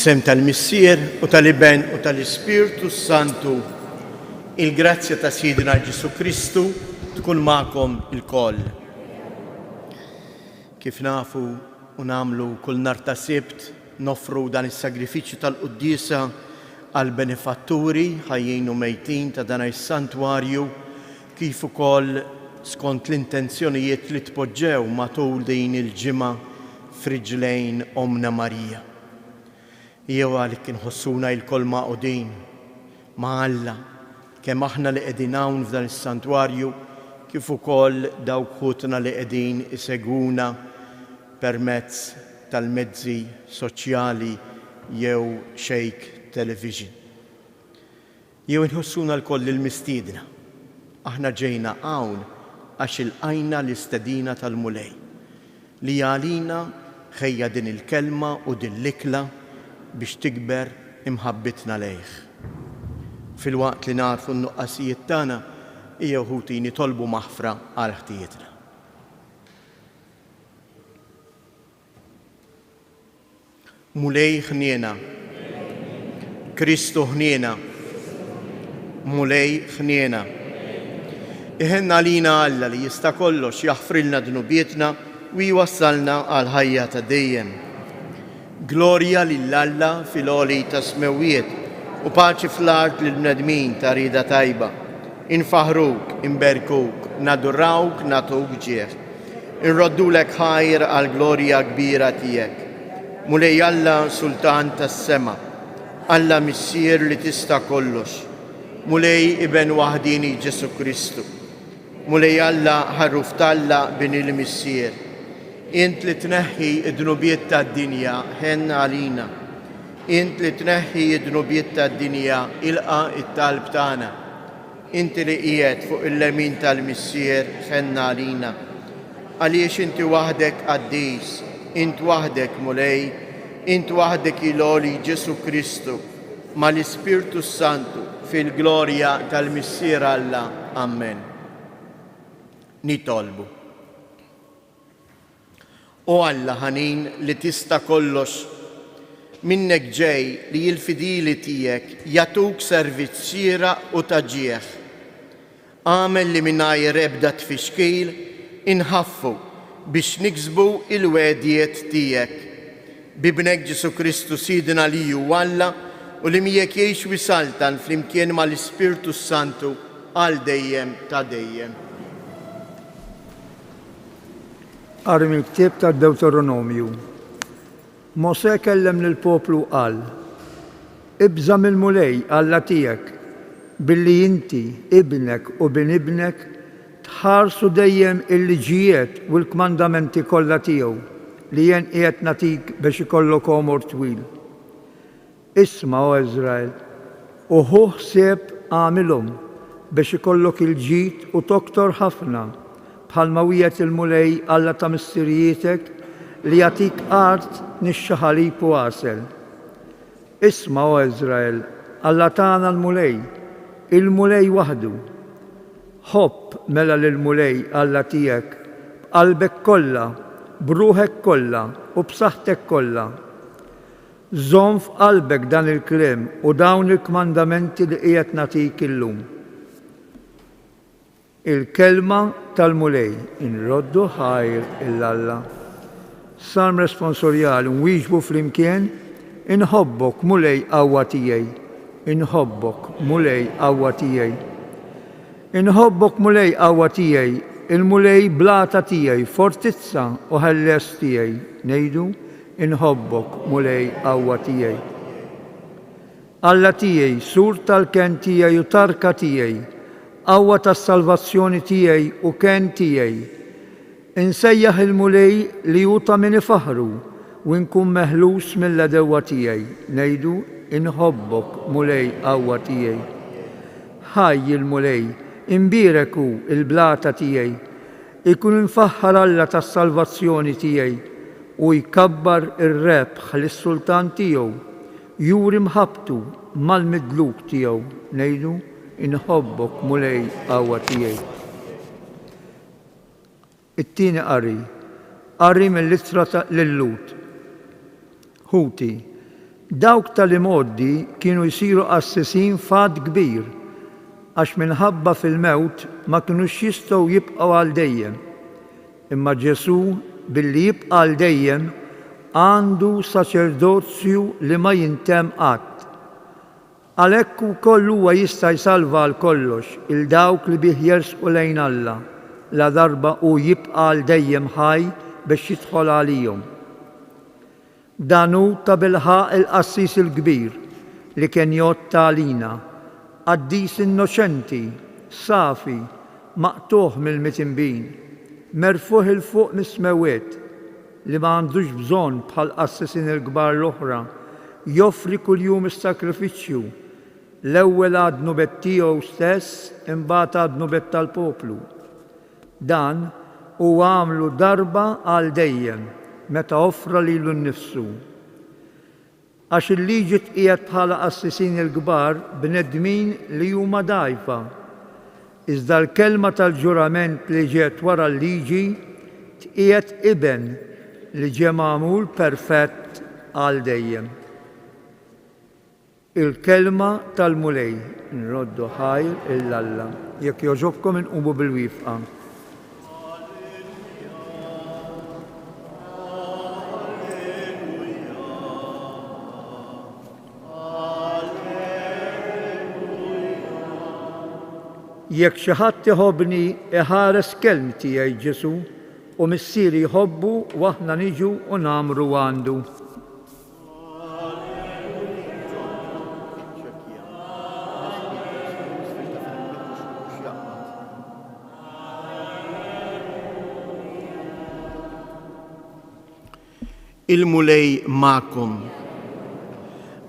Fl-isem tal-Missier u tal-Iben u tal-Ispirtu Santu, il-grazzja ta' Sidina Ġesu Kristu tkun magħkom il-koll. Kif nafu u nagħmlu kull nhar ta' Sibt noffru dan is-sagrifiċċju tal-Qudiesa għal benefatturi ħajjin u mejtin ta' dan is-santwarju, kif ukoll skont l-intenzjonijiet li tpoġġew matul din il-ġimgħa f'riġlejn Omna Marija. Jew għalik inħossuna l-kol maqudin ma' Alla kemm aħna li qegħdin hawn f'dan is-santwarju kif ukoll dawk ħutna li qegħdin isegwuna permezz tal-mezzi soċjali jew xejk television. Jew inħossuna l-koll il-mistiedna. Aħna ġejna hawn għax ilqajna l-istedina tal-mulej li għalina ħejja din il-kelma u din l-ikla biex tikber imħabbitna lejh. Fil-waqt li narfu n-nuqqasijiet tagħna hija wħud nitolbu maħfra għal ħtijietna. Mulej ħniena, Kristu ħniena, mulej ħniena. Iħenna lina Alla li jista' kollox jaħfrilna dnubietna u jwassalna għal ħajja ta' dejjem. Glorja lill-Alla fil-għoli ta' smewiet u paċi fl-art lill-bnedmin ta' rida tajba. Infaħruk, inberkuk, nadurrawk, natuk ġieħ. Inroddulek ħajr għal glorja kbira tiegħek. Mulej Alla Sultan tas-sema, Alla Missier li tista' kollox. Mulej Iben waħdini Ġesu Kristu. Mulej Alla ħarruf talla bin il-Missier. Int li tneħħi id-dnubiet tad-dinja ħen għalina. Int li tneħħi id-dnubiet tad-dinja ilqa it-talb tagħna. Inti li qiegħed fuq il-lemin tal-Missier ħen għalina. Għaliex inti waħdek qaddis, int waħdek mulej, int waħdek il-għoli Ġesu Kristu mal-Ispirtu Santu fil-glorja tal-Missier Alla. Amen. Nitolbu. O Alla ħanin li tista' kollox, minnek ġej li l-fidili tiegħek jatuk servizz xieraq u ta' ġieħ. Għamel li mingħajr ebda tfixkil inħaffu biex niksbu il-wedjiet tiegħek. Bibnek Ġesu Kristu Sidina li hu Alla u li miegħek jgħix wisaltan flimkien mal-Ispirtu Santu għal dejjem ta' dejjem. Qari mill-ktieb tad-Deuteronomju. Mosè kellem lill-poplu qal: Ibża mill-mulej Alla tiegħek billi inti, ibnek u bin ibnek tħarsu dejjem il-liġijiet u l-kmandamenti kollha tiegħu li jien qiegħed nagħtik biex ikollok għomor twil. Isma' o Iżrael, u ħu ħsieb għamilhom biex ikollok il-ġid u toktor ħafna bħalma wiegħed il-mulej Alla ta' missirietek li jagħtik art nix-xaħalib u għasel. Isma' o Iżrael, Alla tagħna l-mulej, il-mulej waħdu. Ħobb mela lill-mulej Alla tiegħek b'qalbek kollha, b'ruħek kollha u b'saħħtek kollha. Żomm f'qalbek dan il-kliem u dawn il-kmandamenti li qiegħed nagħtik illum. Il-kelma tal-mulej inroddu ħajr il-Alla. Salm responsorjali nwieġbu flimkien: inħobbok mulej qawwa tiegħi, inħobbok mulej qawwa tiegħi. Inħobbok mulej qawwa tiegħi, il-mulej blata tiegħi, fortizza u ħelles tiegħi. Ngħidu: inħobbok mulej qawwa tiegħi. Alla tiegħi, sur tal-ken tiegħi u tarka tiegħi, qawwa tas-salvazzjoni tiegħi u ken tiegħi. Insejjaħ il-mulej li juta min ifaħru u nkun meħlus mill-għedewwa tiegħi. Ngħidu: inħobbok mulej qawwa tiegħi. Ħajj il-mulej, imbierek hu il-blata tiegħi, ikun infaħħar Alla tas-salvazzjoni tiegħi u jkabbar ir-rebħ lis-sultan tiegħu, juri mħabbtu mal-midluk tiegħu. Ngħidu: inħobbok mulej qawwa tiegħi. It-tieni qari mill-ittra lil Lut. Ħuti, Dawk tal-imoddi kienu jsiru qassisin fad kbir, għax minħabba fil-mewt ma kinux jistgħu jibqgħu għal dejjem. Imma Ġesu billi jibqa' għal dejjem għandu saċerdozju li ma jintemm qatt. Għalhekk ukoll huwa jista' jsalva għal kollox il dawk li bih jersqu lejn Alla la darba hu jibqa' għal dejjem ħaj biex jidħol għalihom. Dan hu ta' bilħaq il-qassis il-kbir li kien jotta għalina, qaddis innoċenti, safi, maqtuħ mill-mitinbin, merfuħ il-fuq mis-smewiet li ma għandux bżonn bħal qassisin il-kbar l-oħra joffri kuljum is-sakrifiċċju l-ewwel għadnu bet tiegħu stess imbagħad għadnu bet tal-poplu. Dan huwa għamlu darba għal dejjem meta offra lilu nnifsu. Għax il-liġi tqiegħed bħala qassisin il-kbar bnedmin li huma dgħajfa. Iżda l-kelma tal-ġurament li ġiet wara l-liġi tqiegħed iben li ġie magħmul perfett għal dejjem. Il-kelma tal-mulej nroddu ħajr il-Alla. Jekk jogħġobkom inqumu bil-wifqa. Jekk xi ħadd iħobbni iħares kelm tiegħi Ġesu u missieri jħobbu u aħna niġu u nagħmru għandu. Il-mulej ma'kom.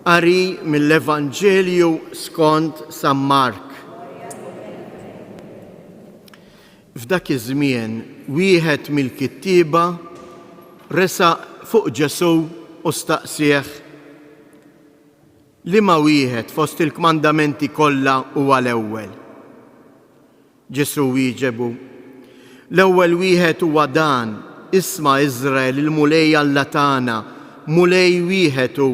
Qari mill-Evanġelju skont San Mark. F'dak iż-żmien wieħed mill-kittieba resaq fuq Ġesu u staqsih liema wieħed fost il-kmandamenti kollha huwa l-ewwel. Ġesu wieġebu: l-ewwel wieħed huwa dan, isma' Iżrael il-mulej Alla tagħna, mulej wieħed hu,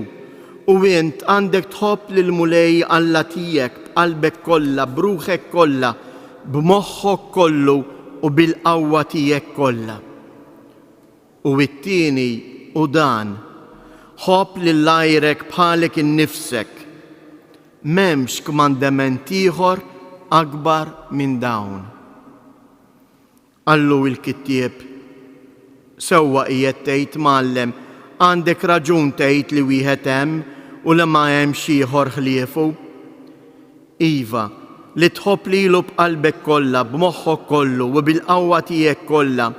u int għandek tħobb lill-mulej Alla tiegħek b'qalbek kollha, b'ruħek kollha, b'moħħok kollu u bil-qawwa tiegħek kollha. U t-tieni u dan, ħobb lil għajrek bħalek innifsek. M'hemmx kmandament ieħor akbar minn dawn. Allu il-kittieb: sewwa qiegħed tgħid Mgħallem, għandek raġun tgħid li wieħed hemm u li ma hemmx ieħor ħliefu. Iva, li tħobb lilu b'qalbek kollha, b'moħħok kollu u bil-qawwa tiegħek kollha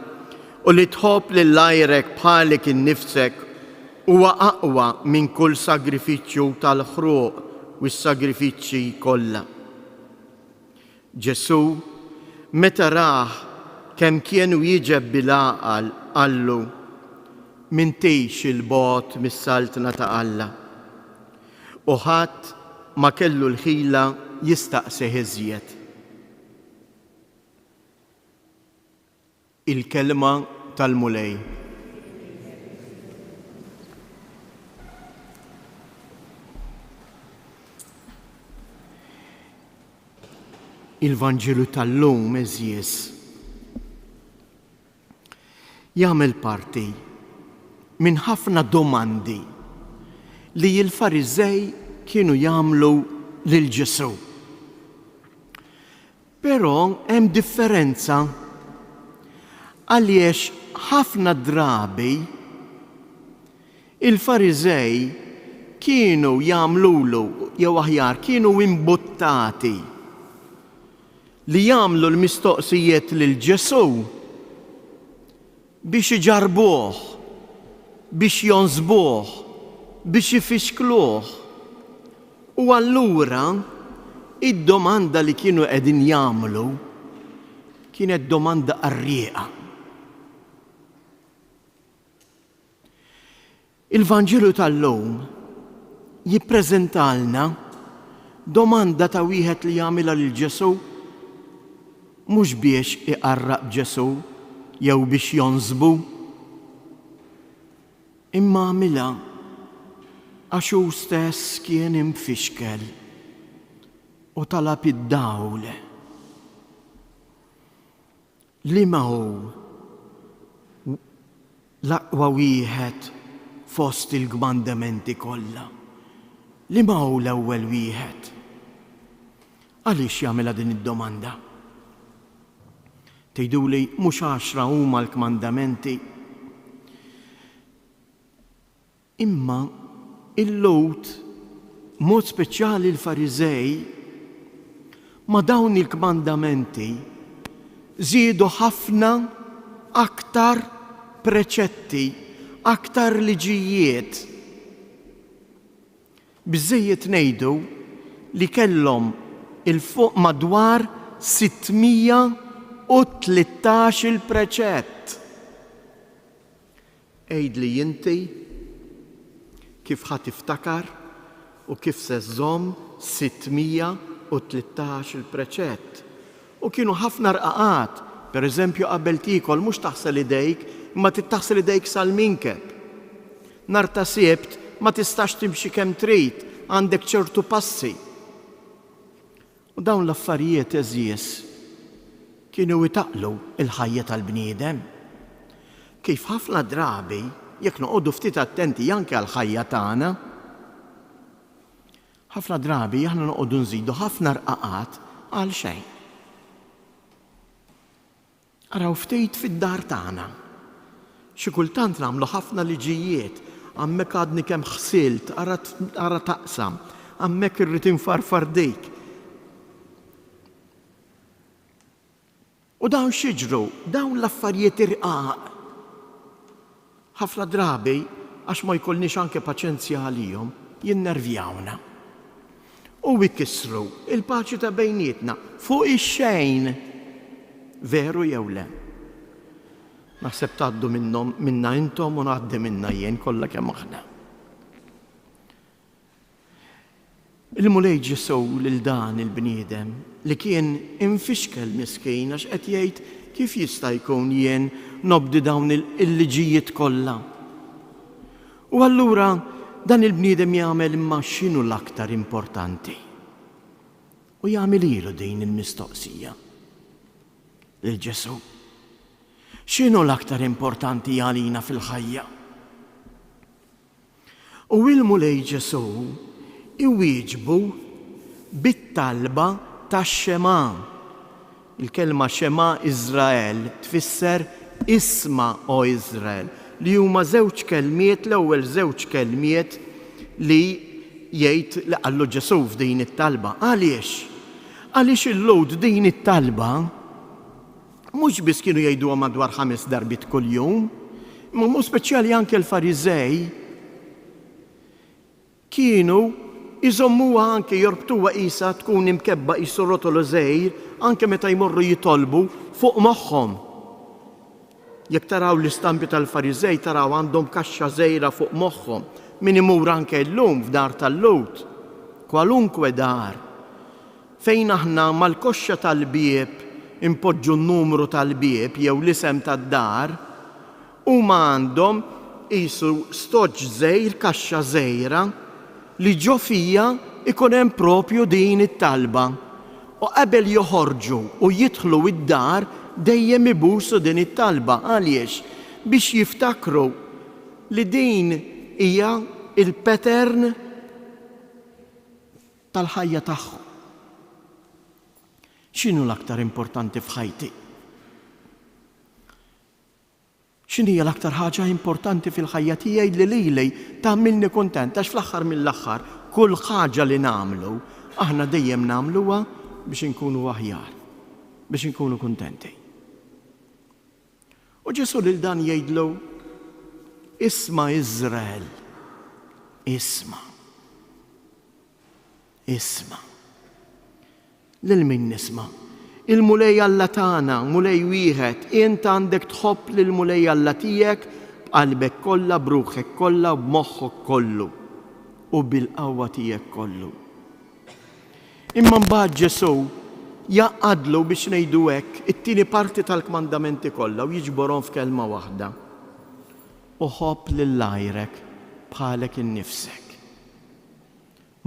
u li tħobb lil għajrek bħalek innifsek huwa aqwa minn kull sagrifiċċju tal-ħruq u s-sagrifiċċji kollha. Ġesu meta rah kemm kienu jiġeb bil-għaqal qallu: m'intix il-bogħod mis-saltna ta' Alla. U ħadd ma kellu l-ħila jistaqsih iżjed. Il-kelma tal-mulej. Il-Vanġelu tal-lum eżjies jagħmel parti minn ħafna domandi li l-Fariżej kienu jagħmlu lil Ġesu. Però hemm differenza għaliex ħafna drabi il-Fariżej kienu jagħmlulu jew aħjar kienu imbuttati li jagħmlu l-mistoqsijiet lil Ġesu biex iġarbuh, biex jonżbuh, biex ifixkluh. U allura id-domanda li kienu qegħdin jagħmlu kienet domanda qarrieqa. Il-Vanġelu tal-lum jippreżentalna domanda ta' wieħed li jagħmilha lil Ġesu mhux biex iqarraq Ġesu jew biex jonżbu, imma għamilha għax hu stess kien imfixkel u talab id-dawl. Li ma hu l-aqwa wieħed fost il-kmandamenti kollha? Li ma hu l-ewwel wieħed? Għaliex jagħmilha din id-domanda? Tgħiduli mhux 10 huma l-kmandamenti, imma il-Lowt, mod speċjali l-Fariżej, ma dawn il-kmandamenti żiedu ħafna aktar preċetti, aktar liġijiet. Biżżejjed ngħidu li kellhom il-fuq madwar 613 il-preċett. Għejdli inti kif ħadd tiftakar u kif se żżomm 613 il-preċett. U kienu ħafna rqaqat, pereżempju qabel tiekol mhux taħsel idejk, imma tittaħsel idejk sal-minkeb. Nhar ta' Sibt ma tistax timxi kemm trid, għandek ċertu passi. U dawn l-affarijiet eżies kienu itaqlu il-ħajja tal-bniedem. Kif ħafna drabi, jekk noqogħdu ftit attenti anke għall-ħajja tagħna, ħafna drabi aħna noqogħdu nżidu ħafna rqaqat għal xejn. Araw ftit fid-dar tagħna. Xi kultant nagħmlu ħafna liġijiet, għammek għadni kemm ħsilt, ara taqsam, għammek irrid infarfar dejk. U dawn xiġru, dawn l-affarijiet irqaq. Ħafna drabi, għax ma jkollniex anke paċenzja għalihom, jinnervjawna. U jkissru il-paċi ta' bejnietna fuq ix-xejn. Veru jew le? Naħseb tgħaddu minna intom u ngħaddi minna jien kollha kemm aħna. Il-mulej ġesew lil dan il-bniedem li kien infixkel miskien għax qed jgħid kif jista' jkun jien nobdi dawn il-liġijiet kollha. U allura dan il-bniedem jagħmel imma x'inhu l-aktar importanti. U jagħmel ilu din il-mistoqsija lil Ġesu. X'inhu l-aktar importanti għalina fil-ħajja? U il-mulej Ġesu iwieġbu bit-talba tax-xema. Il-kelma xema Iżrael tfisser isma' o Iżrael, li huma żewġ kelmiet, l-ewwel żewġ kelmiet li jgħid li qallu Ġesu f'din it-talba. Għaliex? Għaliex il-Lowt din it-talba mhux biss kienu jgħiduha madwar 5 darbit kuljum, imma mhux speċjali anke l-Fariżej kienu iżommuha anke jorbtuha qisha tkun imkebba qisu rotolu żgħir anke meta jmorru jitolbu fuq moħħhom. Jekk taraw l-istampi tal-Fariżej taraw għandhom kaxxa żgħira fuq moħħhom. Min imur anke llum f'dar tal-Lowt, kwalunkwe dar, fejn aħna mal-koxxa tal-bieb impoġġu n-numru tal-bieb jew l-isem tad-dar, huma għandhom qisu stoġġ żgħir, kaxxa żgħira li ġo fija ikun hemm propju din it-talba. U qabel joħorġu u jidħlu id-dar dejjem ibusu din it-talba. Għaliex? Biex jiftakru li din hija il-pattern tal-ħajja tagħhom. X'inhu l-aktar importanti f'ħajti? X'inhija l-aktar ħaġa importanti fil-ħajja tiegħi li lili tagħmilni kuntent għax fl-aħħar mill-aħħar kull ħaġa li nagħmlu aħna dejjem nagħmluha biex inkunu aħjar, biex inkunu kuntenti. U Ġesu lil dan jgħidlu isma' Iżrael, isma'. Isma'. Lil min nisma'? Il-mulej Alla tagħna, mulej wieħed, int għandek tħobb lil mulej Alla tiegħek b'qalbek kollha, b'ruħek kollha, b'moħħok kollu u bil-qawwa tiegħek kollu. Imma mbagħad Ġesu jaqadlu biex ngħidu hekk it-tieni parti tal-kmandamenti kollha u jiġborhom f'kelma waħda. U ħobb lil għajrek bħalek innifsek.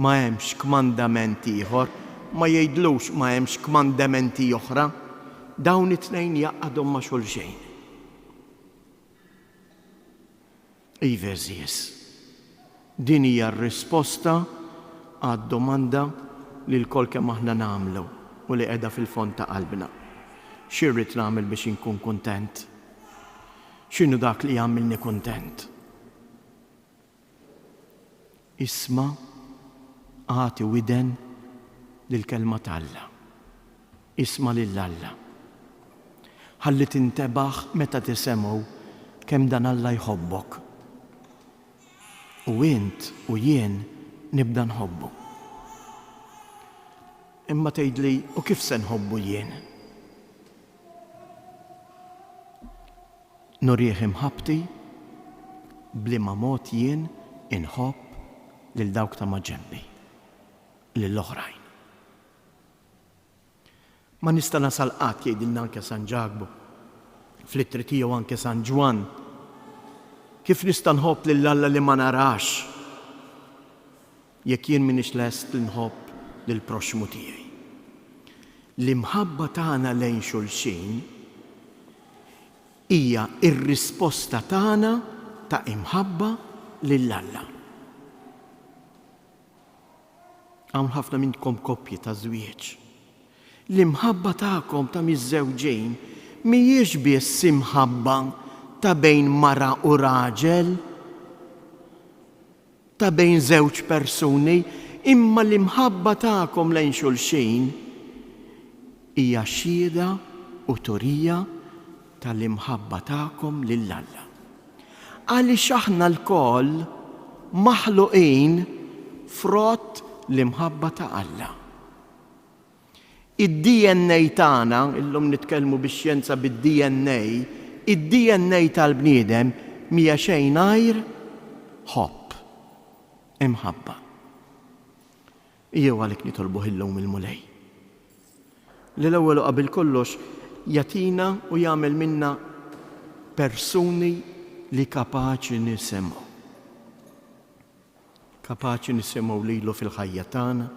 ma hemmx kmandamenti ieħor, ma jgħidlux ma hemmx kmandamenti oħra, dawn it-tnejn jaqgħadhom ma' xulxejn. Iveżies, din hija r-risposta għad-domanda li l-kol kemm aħna nagħmlu u li qiegħda fil-fond ta' qalbna. X'irrid nagħmel biex inkun kuntent? X'inhu dak li jagħmilni kuntent? Isma' għati widen lill-kelma tal-Alla. Isma' lill-Alla. Ħalli tintebaħ meta tisemgħu kemm dan Alla jħobbok. U int u jien nibda nħobbu. Imma tgħidli u kif se nħobbu jien? Nurih imħabbti bliema mod jien inħobb lil dawk ta' ma' ġenbi, lill-oħrajn. Ma nista' nasal qatt jgħidilna anke San Ġagbu, fl-ittri tiegħu anke San Ġwan, kif nista' nħobb lill-Alla li ma narax jekk jien m'iniex lest li nħobb lill-proxmu tiegħi. L-imħabba tagħna lejn xulxin hija r-risposta tagħna ta' imħabba lill-Alla. Hawn ħafna minnkom koppji ta' żwieġ. L-imħabba tagħkom ta' miż-żewġejn mhijiex biss imħabba ta' bejn mara u raġel, ta' bejn żewġ persuni, imma l-imħabba tagħkom lejn xulxin hija xhieda u turija tal-imħabba tagħkom lill-Alla. Għaliex aħna l-koll maħluqin frott l-imħabba ta' Alla. Id-DNA tagħna, illum nitkellmu bix-xjenza bid-DNA, id-DNA tal-bniedem mija xejn għajr ħobb, imħabba. Jew għalhekk nitolbuh illum il-mulej. L-ewwel qabel kollox jatina u jagħmel minna persuni li kapaċi nisimgħu. Kapaċi nisimgħu lilu fil-ħajja tagħna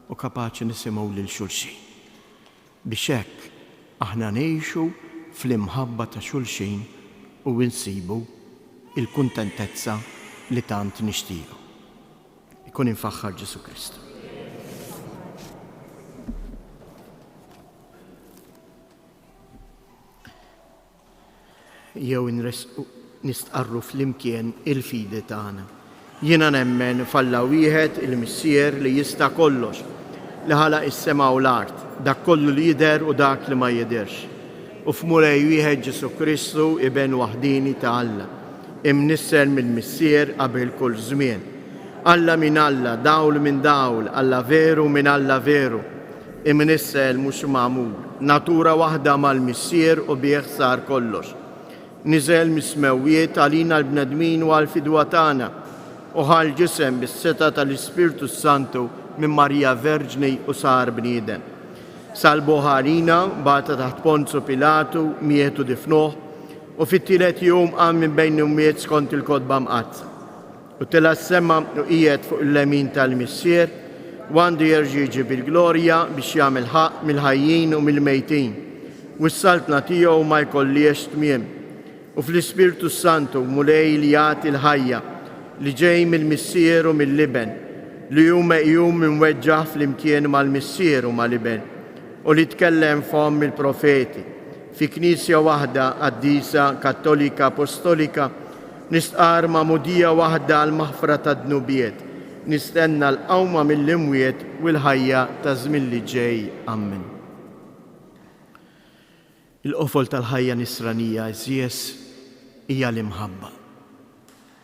u kapaċi nisimgħu lil xulxin. Biex hekk aħna ngħixu fl-imħabba ta' xulxin u insibu il-kuntentezza li tant nixtiequ. Ikun infaħħar Ġesu Kristu. Jew nistqarru fl-imkien il-fidi tagħna. Jiena nemmen f'Alla wieħed il-Missier li jista' kollox, li ħalaq is-sema u l-art, dak kollu li jidher u dak li ma jidherx. U f'mulej wieħed Ġesu Kristu iben waħdini ta' Alla, imnisser mill-Missier qabel kull żmien. Alla min Alla, dawl min dawl, Alla veru min Alla veru, imnissel mhux magħmul, natura waħda mal-Missier u bih sar kollox. Niżel mis-smewwiet għalina l-bnedmin u għal-fidwa tagħna u ħal ġisem bis-seta tal-Ispirtu Santu minn Marija Verġni u sar bniedem. Salbu ħalina bata taħt Ponzu Pilatu mietu difnuh u fit-tielet jum qam minn bejn imwiet skont il-kotba mqazza. U tela semma u qiegħed fuq il-lemin tal-Missier u għandu jerġa' jiġi bil-glorja biex jagħmel ħaq mill-ħajjin u mill-mejtin. U s-saltna tiegħu ma jkollix tmiem. U fl-Ispirtu Santu mulej li jagħti l-ħajja li ġej mill-Missier u mill-Liben li jum minn weġġaħ fl-imkien mal-Missier u mal-Liben u li tkellem fom il-profeti fi knisja waħda qaddisa kattolika apostolika nistqar ma'mudija waħda għal maħfra ta' dnubiet nistenna l-qawma mill-imwiet u l-ħajja ta' żmien li ġej. Amen. Il-qofol tal-ħajja nisranija iżjes hija l-imħabba.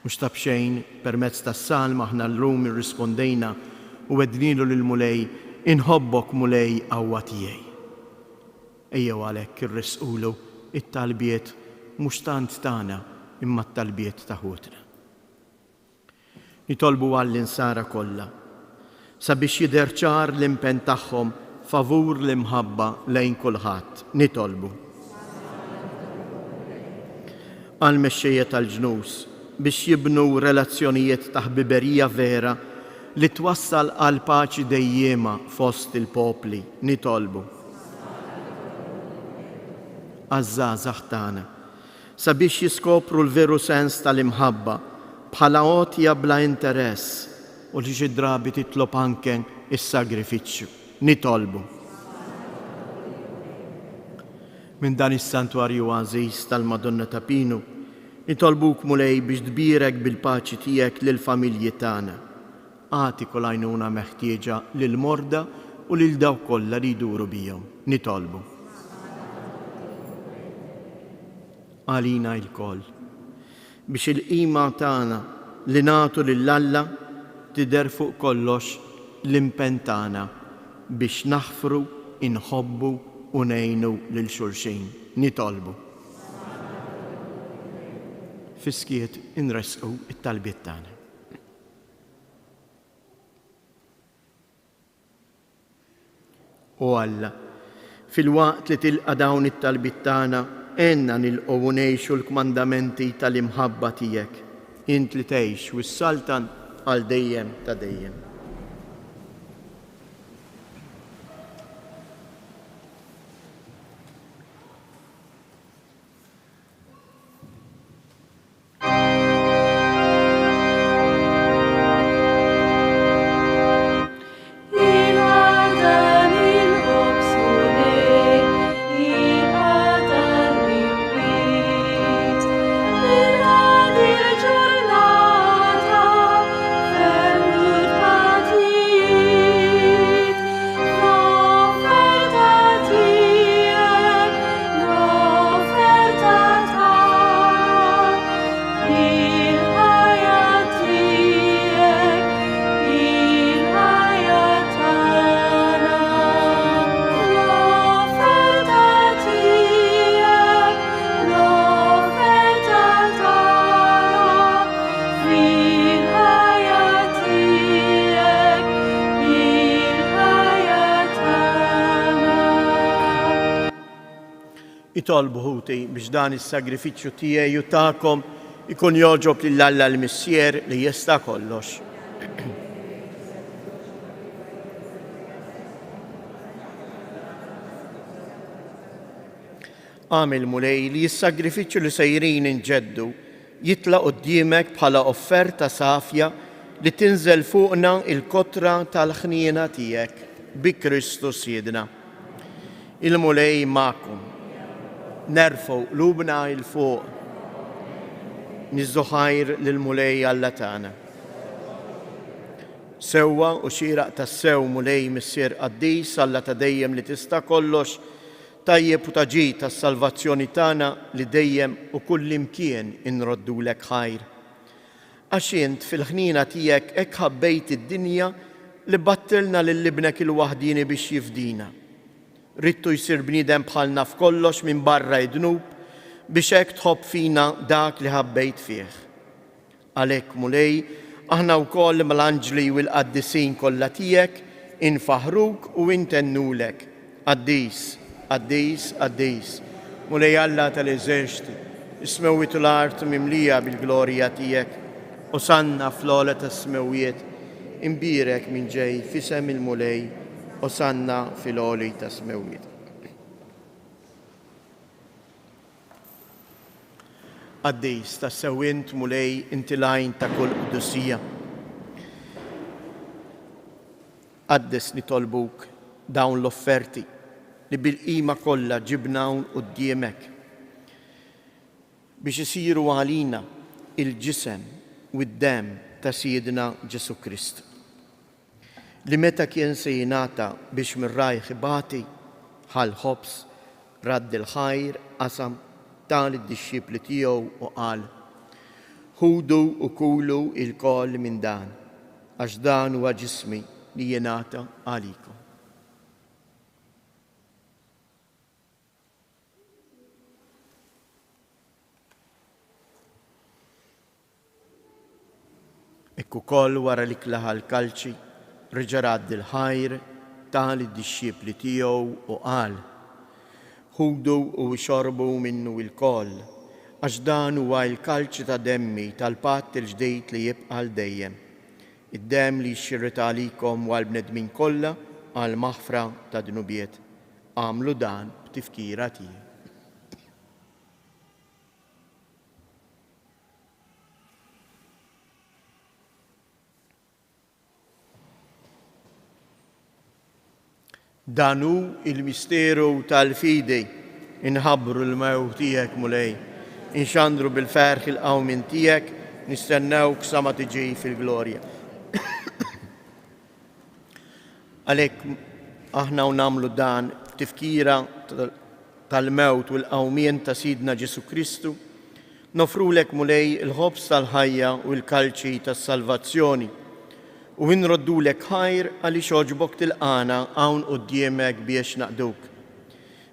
Mhux ta' bxejn permezz tas-salm aħna llum irrispondejna u wednilu lill-mulej inħobbok mulej qawwa tiegħi. Ejjew għalhekk irresqulu it-talbiet mhux tant tagħna imma t-talbiet ta' ħutna. Nitolbu għall-insara kollha sabiex jidher ċar l-impenn tagħhom favur l-imħabba lejn kulħadd. Nitolbu għall-mexxejja tal-ġnus biex jibnu relazzjonijiet ta' ħbiberija vera li twassal għal paċi dejjema fost il-popli nitolbu. Għaż-żgħażagħ tagħna sabiex jiskopru l-veru sens tal-imħabba bħala għotja bla interess u li xi drabi titlob anke is-sagrifiċċju nitolbu. Minn dan is-santwarju għażiż tal-Madonna ta' Pinu, nitolbuk mulej biex tbierek bil-paċi tiegħek lill-familji tagħna. Għati kull għajnuna meħtieġa lill-morda u lil dawk kollha li jduru bihom. Nitolbu. Għalina l-koll biex il-qima tagħna li nagħtu lill-Alla tidher fuq kollox l-impenn tagħna biex naħfru, inħobbu u ngħinu lil xulxin. Nitolbu. Fiskiet inresqu it-talbiet tagħna. U Alla, fil-waqt li tilqa' dawn it-talbiet tagħna, għenna nilqgħu u ngħixu l-kmandamenti tal-imħabba tiegħek. Int li tgħix wis-saltan għal dejjem ta' dejjem. Itolbu ħuti biex dan is-sagrifiċċju tiegħi u tagħkom ikun joġob lill-Alla l-Missier li jista' kollox. Għamil mulej li s-sagrifiċċju li sejrin inġeddu jitlaq quddiemek bħala offerta safja li tinżel fuqna il-kotra tal-ħniena tiegħek bi Kristus Siedna. Il-mulej magħkom. Nerfgħu qlubna il fuq. Niżżu ħajr lill-mulej Alla tagħna. Sewwa u xieraq tas-sew mulej Missier Qaddis Alla ta' dejjem li tista' kollox, tajjeb u taġid tas-salvazzjoni tagħna li dejjem u kull imkien inroddulek ħajr. Għax int fil-ħniena tiegħek hekk ħabbejt id-dinja li battilna lill-ibnek il-waħdini biex jifdina. Rittu jsir bniedem bħalna f'kollox minn barra id-dnub biex hekk tħobb fina dak li ħabbejt fih. Għalhekk mulej, aħna wkoll mal-anġli u l-qaddisin kollha tiegħek infaħruk u intennulek. Qaddis, Qaddis, Qaddis. Mulej Alla tal-eżerċiti, ismewwiet l-art mimlija bil-glorja tiegħek. Osanna fl-ogħla tas-smewiet, imbirek minn ġej fisem il-mulej, osanna fil-għoli tas-smewiet. Qaddis tas-sewwint mulej inti lajn ta' kull qudussija. Qaddis nitolbuk dawn l-offerti li bil-qima kollha ġibnawn quddiemek biex isiru għalina il-ġisem u d-dem ta' Siedna Ġesu Kristu. Li meta kien se jingħata biex mir-rajħ ibati ħal-ħobs radd il-ħajr qasam tal id-dixxipli tiegħu u qal: ħudu u kulu il-koll minn dan, għax dan huwa ġismi li jingħata għalikom. Ekk ukoll wara li klaħa l-kalċi reġa' radd il-ħajr tal id-dixxipli tiegħu u qal: ħudu u xorbu minnu il-koll, għax dan huwa l-kalċi ta' demmi tal-patt il-ġdejt li jibqa' dejjem. id-dem li xirrit għalikom u għal-bnedmin kollha għal maħfra ta' dnubiet. Għamlu dan b'tifkira tiegħi. Danu il-misteru tal-fidej, inħabbru l-mewt tiegħek mulej, inxandru bil-ferħ il-qawmin tiegħek, nistennewk sa ma tiġi fil-glorja. Għalhekk aħna nagħmlu dan tifkira tal-mewt u l-qawmien ta' Sidna Ġesu Kristu, nofrulek mulej il-ħobs tal-ħajja u l-kalċi tas-salvazzjoni, u nroddulek ħajr għaliex oġbok tilqana hawn quddiemek biex naqduk.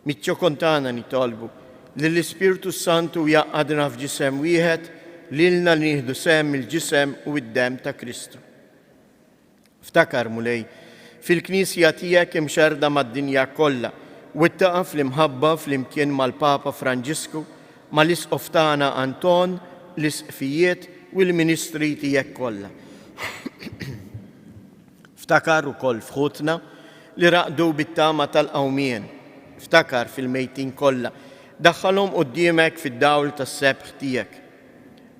Mitċo kontana nitolbu li l-Ispirtu Santu jaqadna f'ġisem wieħed lilna li nieħdu sem il-ġisem u id-dem ta' Kristu. Ftakar mulej fil-Knisja tiegħek imxerda mad-dinja kollha u ittaqa' fl-imħabba fl-imkien mal-Papa Franġisku, mal-Isqof tagħna Anton, l-isqfijiet u l-ministri tiegħek kollha. Ftakar ukoll fħutna li raqdu bit-tama tal-qawmien. Ftakar fil-mejtin kollha, daħħalhom quddiemek fid-dawl tas-sebħ tiegħek.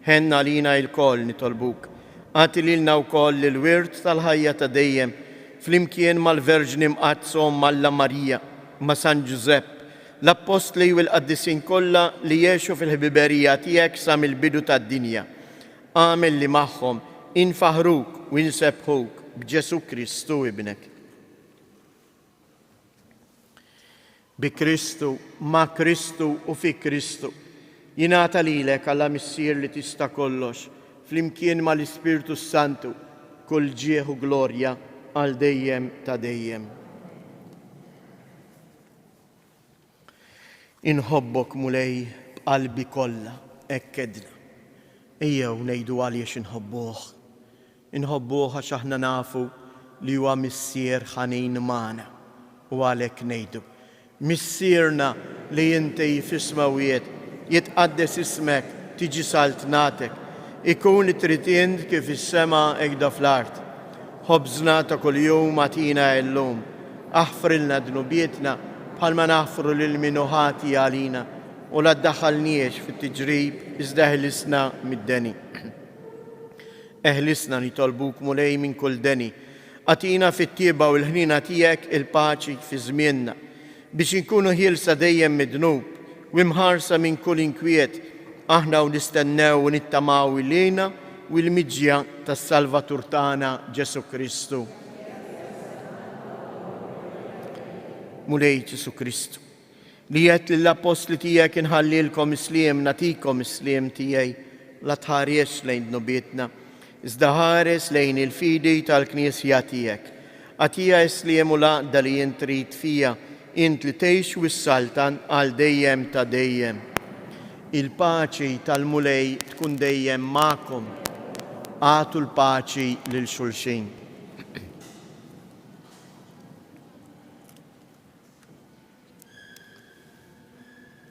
Ħenna lina l-koll nitolbuk, għati lilna wkoll il-wirt tal-ħajja ta' dejjem flimkien mal-Verġni mqazzhom Malla Marija, ma' San Giusepp, l-Apostli u l-Qaddisin kollha li jgħixu fil-ħbiberija tiegħek sa mill-bidu tad-dinja. Għamel li magħhom infaħruk u insebħuk b'Ġesu Kristu ibnek. Bi Kristu, ma' Kristu u fi Kristu, jingħata lilek Alla missier li tista' kollox, flimkien mal-Ispirtu Santu, kull ġieħ u glorja għal dejjem ta' dejjem. Inħobbok mulej b'qalbi kollha, hekk edna. Ejjew ngħidu għaliex inħobbuh. Inħobbuh għax aħna nafu li huwa missier ħanin magħna u għalhekk ngħidu. Missierna li inti f'ismawiet jitqaddes ismek, tiġi saltnatek, ikun it-tritient kif is-sema hekk fl-art. Ħobżna ta' kuljum għatina llum, aħfrilna dnubietna bħalma naħfru lil min ħati għalina u la ddaħħalniex fit-tiġrib iżda eħlisna mid-deni. Eħlisna nitolbuk mulej minn kull deni, għatina fit-tieba u l-ħnina tiegħek il-paċi fi żmienna, biex inkunu ħielsa dejjem mid-dnub u imħarsa minn kull inkwiet, aħna u nistennew u nittamaw ilina u l-miġja tas-Salvatur tagħna Ġesu Kristu. Mulej Ġesu Kristu, li qed lill-Apostli tiegħek inħallilkom isliem natikom isliem tiegħi, la tħariex lejn dnubietna, iżda ħares lejn il-fidi tal-Knisja tiegħek. Għatija isliem u laqda li jint trid fija, int li tgħix wis-saltan għal dejjem ta' dejjem. Il-paċi tal-mulej tkun dejjem magħkom. Għatu l-paċi lil xulxin.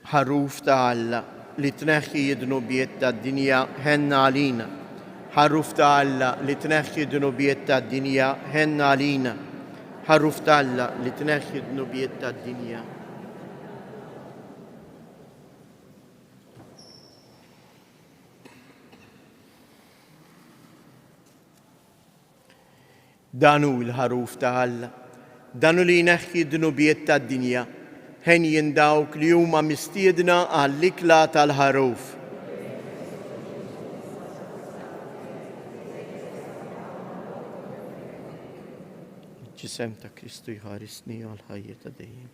Ħarruf ta' Alla li tneħħi d-dnubiet tad-dinja ħenna għalina. Ħarruf ta' Alla li tneħħi d-dnubiet tad-dinja ħenna għalina. Ħarruf ta' Alla li tneħħi d-dnubiet tad-dinja. Danu l-ħarruf ta' Alla, danu li jneħħi d-dnubiet tad-dinja, ħen jindawk li huma mistiedna għall-ikla tal-ħarruf. Ġisem ta' Kristu jħarisni għal-ħajja ta' dejjem.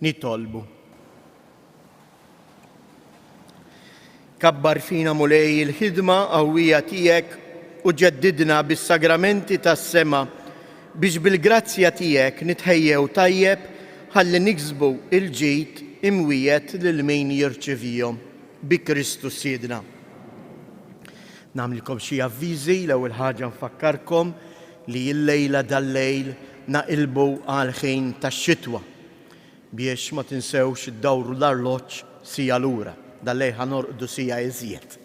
nitolbu. Kabbar fina mulej il-ħidma qawwija tiegħek u ġeddidna bis-sagramenti tas-sema biex bil-grazzja tiegħek nitħejjew tajjeb ħalli niksbu il-ġid imwiet lil min jirċevihom bi Kristu Siedna. Nagħmlilkom xi avviżi l-ewwel ħaġa nfakkarkom li l-lejla dal-lejl naqilbu għal ħin tax-xitwa biex ma tinsewx iddawru l-arloġġ sija lura. Dal-lejl ħanorqdu sija iżjed.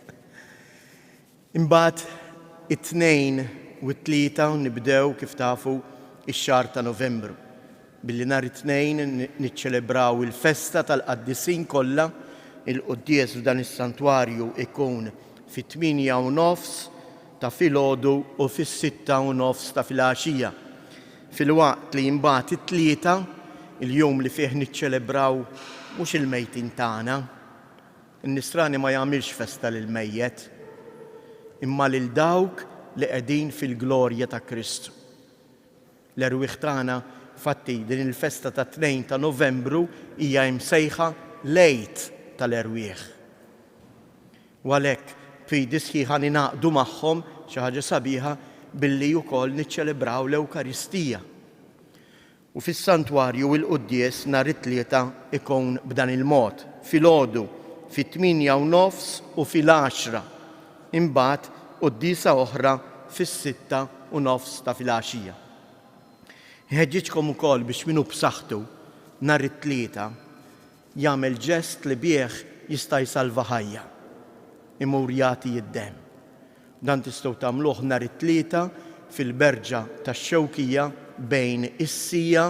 Imbagħad it-tnejn u t-tlieta nibdew kif tafu ix-xahar ta' Novembru. Billi nhar it-tnejn niċċelebraw il-festa tal-qaddisin kollha, il-quddies f'dan is-santwarju ikun fit-8:30 ta' filgħodu u fis-6:30 ta' filgħaxija. Filwaqt li mbagħad it-tlieta, il-jum li fih niċċelebraw mhux il-mejtin tagħna. In-Nisrani ma jagħmilx festa lil-mejjed, imma lil dawk li qegħdin fil-glorja ta' Kristu. L-erwieħ tagħna fatti din il-festa ta' 2 ta' Novembru hija msejħa lejt tal-erwieħ. U għalhekk fidi sħiħa ninaqdu magħhom xi ħaġa sabiħa billi wkoll niċċelebraw l-Ewkaristija. U fis-santwarju il-quddies nhar it-tlieta ikun b'dan il-mod, filgħodu fit-8:30 u fil-10. Imbagħad qudiesa oħra fis-6:30 ta' filgħaxija. Ħeġġitkom ukoll biex minu b'saħħtu nhar it-tlieta jagħmel ġest li bih jista' jsalva ħajja, imur jagħti id-demm. Dan tistgħu tagħmluh nhar it-tlieta fil-berġa tax-Xewkija bejn is-sija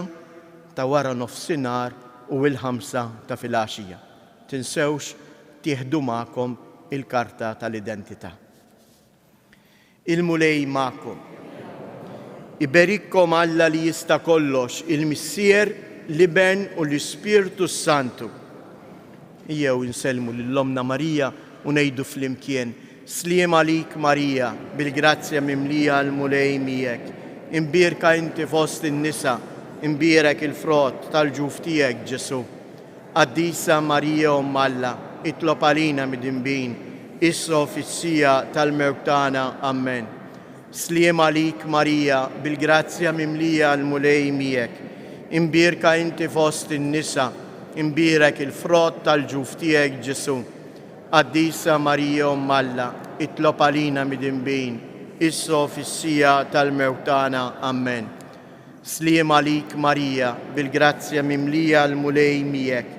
ta' wara nofsinhar u l-5 ta' filgħaxija. Tinsewx tieħdu magħkom il-karta tal-identità. Il-mulej magħkom. Iberikkom Alla li jista' kollox, il-Missier, l-Iben u l-Ispirtu Santu. Ejjew insellmu lill-Omna Marija u ngħidu flimkien: Sliem għalik Marija, bil-grazzja mimlija l-mulej miegħek. Imbierka inti fost in-nisa, imbierek il-frott tal-ġuf tiegħek Ġesu. Qaddisa Marija Alla, itlob għalina mid-dinbin, issa fis-sija tal-mewt tagħna. Amen. Sliem għalik Marija, bil-grazzja mimlija l-mulej miegħek. Imbierka inti fost in-nisa, imbierek il-frott tal-ġuf tiegħek Ġesu. Qaddisa Marija Alla, itlob għalina mid-dinbin, issa fis-sija tal-mewt tagħna. Amen. Sliem għalik Marija, bil-grazzja mimlija l-mulej miegħek.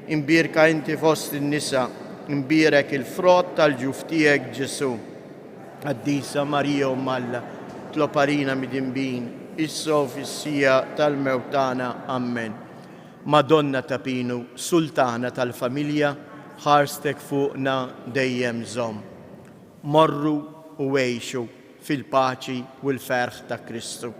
Imbierka inti fost in-nisa, imbierek il-frott tal-ġuf tiegħek Ġesu. Qaddisa Marija Alla, itlob għalina mid-dinbin, issa fis-sija tal-mewt tagħna. Amen. Madonna ta' Pinu, Sultana tal-familja, ħarstek fuqna dejjem żomm. Morru u għejxu fil-paċi u l-ferħ ta' Kristu.